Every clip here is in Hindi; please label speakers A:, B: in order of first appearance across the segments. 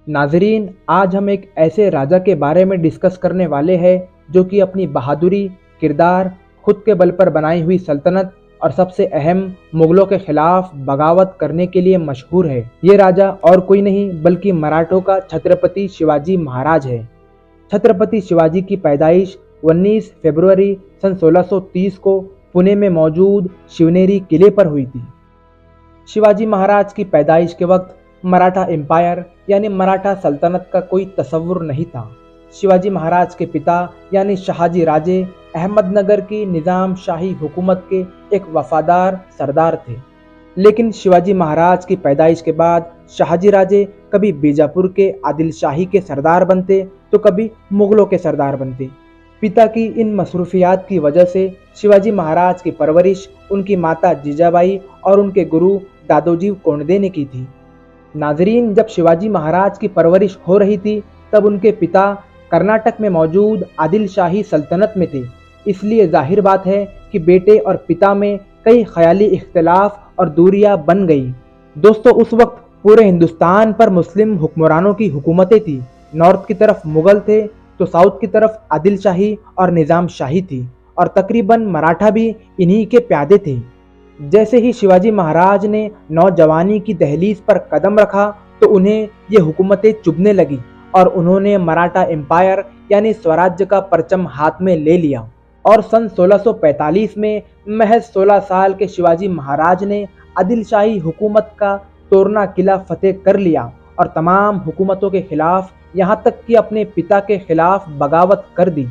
A: नाजरीन, आज हम एक ऐसे राजा के बारे में डिस्कस करने वाले हैं जो कि अपनी बहादुरी, किरदार, खुद के बल पर बनाई हुई सल्तनत और सबसे अहम मुगलों के खिलाफ बगावत करने के लिए मशहूर है। ये राजा और कोई नहीं बल्कि मराठों का छत्रपति शिवाजी महाराज है। छत्रपति शिवाजी की पैदाइश 19 फरवरी सन 1630 को पुणे में मौजूद शिवनेरी किले पर हुई थी। शिवाजी महाराज की पैदाइश के वक्त मराठा एम्पायर यानी मराठा सल्तनत का कोई तस्वुर नहीं था। शिवाजी महाराज के पिता यानी शहाजी राजे अहमदनगर की निजाम शाही हुकूमत के एक वफादार सरदार थे। लेकिन शिवाजी महाराज की पैदाइश के बाद शहाजी राजे कभी बीजापुर के आदिल शाही के सरदार बनते तो कभी मुगलों के सरदार बनते। पिता की इन मसरूफियात की वजह से शिवाजी महाराज की परवरिश उनकी माता जीजाबाई और उनके गुरु दादोजी कोंडदे ने की थी। नाजरीन, जब शिवाजी महाराज की परवरिश हो रही थी तब उनके पिता कर्नाटक में मौजूद आदिल शाही सल्तनत में थे। इसलिए जाहिर बात है कि बेटे और पिता में कई ख्याली इख्तिलाफ और दूरियां बन गई। दोस्तों, उस वक्त पूरे हिंदुस्तान पर मुस्लिम हुक्मरानों की हुकूमतें थी। नॉर्थ की तरफ मुगल थे तो साउथ की तरफ आदिल शाही और निजाम शाही थी और तकरीबन मराठा भी इन्हीं के प्यादे थे। जैसे ही शिवाजी महाराज ने नौजवानी की दहलीज पर कदम रखा तो उन्हें ये हुकूमतें चुभने लगी और उन्होंने मराठा एम्पायर यानी स्वराज्य का परचम हाथ में ले लिया। और सन 1645 में महज 16 साल के शिवाजी महाराज ने आदिल शाही हुकूमत का तोरना किला फतेह कर लिया और तमाम हुकूमतों के खिलाफ, यहाँ तक कि अपने पिता के खिलाफ बगावत कर दी।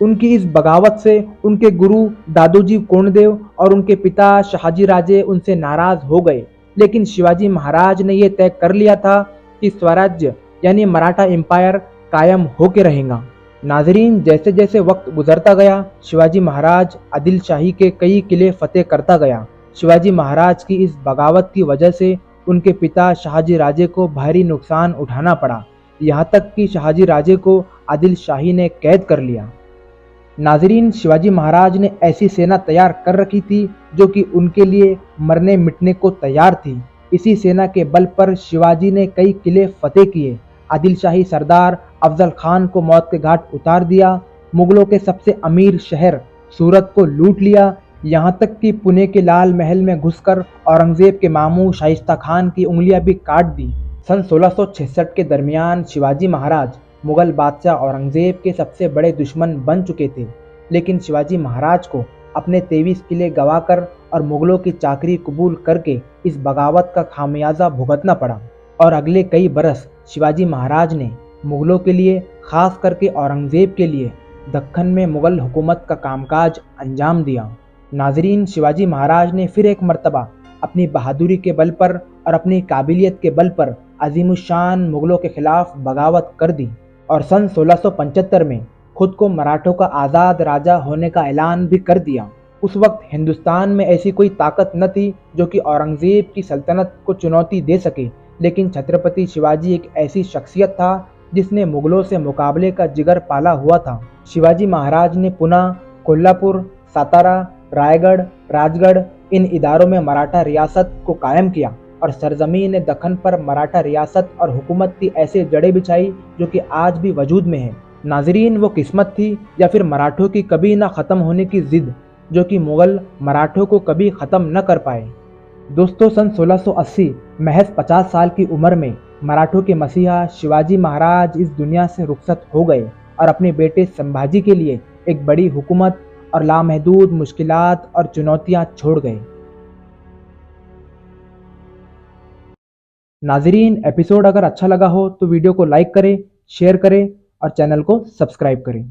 A: उनकी इस बगावत से उनके गुरु दादोजी कोंडदेव और उनके पिता शहाजी राजे उनसे नाराज हो गए। लेकिन शिवाजी महाराज ने यह तय कर लिया था कि स्वराज्य यानी मराठा एम्पायर कायम होके रहेगा। नाजरीन, जैसे जैसे वक्त गुजरता गया शिवाजी महाराज आदिल शाही के कई किले फतेह करता गया। शिवाजी महाराज की इस बगावत की वजह से उनके पिता शहाजी राजे को भारी नुकसान उठाना पड़ा, यहाँ तक कि शहाजी राजे को आदिल शाही ने कैद कर लिया। नाजरीन, शिवाजी महाराज ने ऐसी सेना तैयार कर रखी थी जो कि उनके लिए मरने मिटने को तैयार थी। इसी सेना के बल पर शिवाजी ने कई किले फतेह किए, आदिल शाही सरदार अफजल खान को मौत के घाट उतार दिया, मुगलों के सबसे अमीर शहर सूरत को लूट लिया, यहाँ तक कि पुणे के लाल महल में घुसकर औरंगजेब के मामू शाइस्ता खान की उंगलियां भी काट दी। सन 1666 के दरमियान शिवाजी महाराज मुगल बादशाह औरंगजेब के सबसे बड़े दुश्मन बन चुके थे। लेकिन शिवाजी महाराज को अपने 23 किले गंवाकर और मुगलों की चाकरी कबूल करके इस बगावत का खामियाजा भुगतना पड़ा और अगले कई बरस शिवाजी महाराज ने मुगलों के लिए, खास करके औरंगजेब के लिए, दक्खन में मुगल हुकूमत का कामकाज अंजाम दिया। नाजरीन, शिवाजी महाराज ने फिर एक मर्तबा अपनी बहादुरी के बल पर और अपनी काबिलियत के बल पर अजीमुशान मुगलों के खिलाफ बगावत कर दी और सन 1675 में खुद को मराठों का आज़ाद राजा होने का ऐलान भी कर दिया। उस वक्त हिंदुस्तान में ऐसी कोई ताकत न थी जो कि औरंगजेब की सल्तनत को चुनौती दे सके। लेकिन छत्रपति शिवाजी एक ऐसी शख्सियत था जिसने मुगलों से मुकाबले का जिगर पाला हुआ था। शिवाजी महाराज ने पुणे, कोल्हापुर, सातारा, रायगढ़, राजगढ़ इन इदारों में मराठा रियासत को कायम किया और सरजमीन दक्खन पर मराठा रियासत और हुकूमत की ऐसे जड़ें बिछाई जो कि आज भी वजूद में है। नाजरीन, वो किस्मत थी या फिर मराठों की कभी ना ख़त्म होने की जिद जो कि मुगल मराठों को कभी ख़त्म न कर पाए। दोस्तों, सन 1680 महज 50 साल की उम्र में मराठों के मसीहा शिवाजी महाराज इस दुनिया से रुखसत हो गए और अपने बेटे संभाजी के लिए एक बड़ी हुकूमत और लामहदूद मुश्किलात और चुनौतियां छोड़ गए। नाजरीन, एपिसोड अगर अच्छा लगा हो तो वीडियो को लाइक करें, शेयर करें और चैनल को सब्सक्राइब करें।